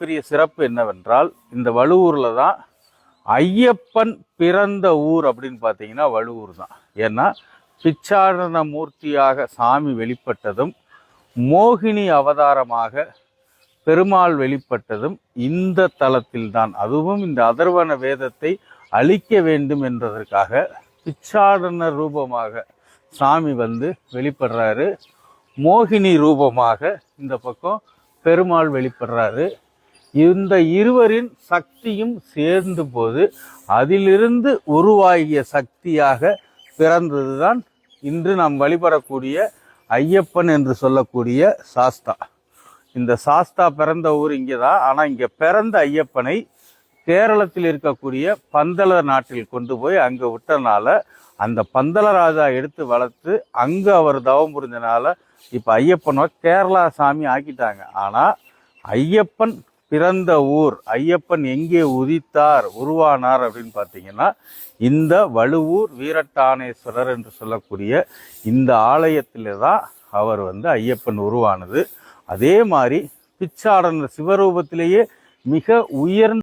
பெரிய சிறப்பு என்னவென்றால் இந்த வழுவூர்ல தான் ஐயப்பன் பிறந்த ஊர் அப்படின்னு பார்த்தீங்கன்னா வழுவூர் தான். ஏன்னா பிச்சாடன மூர்த்தியாக சாமி வெளிப்பட்டதும் மோகினி அவதாரமாக பெருமாள் வெளிப்பட்டதும் இந்த தலத்தில்தான். அதுவும் இந்த அதர்வன வேதத்தை அழிக்க வேண்டும் என்பதற்காக பிச்சாடன ரூபமாக சாமி வந்து வெளிப்படுறாரு. மோகினி ரூபமாக இந்த பக்கம் பெருமாள் வெளிப்படுறாரு. இந்த இருவரின் சக்தியும் சேர்ந்த போது அதிலிருந்து உருவாகிய சக்தியாக பிறந்ததுதான் இன்று நாம் வழிபடக்கூடிய ஐயப்பன் என்று சொல்லக்கூடிய சாஸ்தா. இந்த சாஸ்தா பிறந்த ஊர் இங்கே தான். ஆனால் இங்கே பிறந்த ஐயப்பனை கேரளத்தில் இருக்கக்கூடிய பந்தல நாட்டில் கொண்டு போய் அங்கே விட்டனால அந்த பந்தல ராஜா எடுத்து வளர்த்து அங்கே அவர் தவம் புரிஞ்சனால இப்போ ஐயப்பனை கேரளா சாமி ஆக்கிட்டாங்க. ஆனால் ஐயப்பன் பிறந்த ஊர், ஐயப்பன் எங்கே உதித்தார் உருவானார் அப்படின்னு பார்த்தீங்கன்னா இந்த வழுவூர் வீரட்டானேஸ்வரர் என்று சொல்லக்கூடிய இந்த ஆலயத்திலே தான் அவர் வந்து ஐயப்பன் உருவானது. அதே மாதிரி பிச்சாடன சிவரூபத்திலேயே மிக உயர்ந்த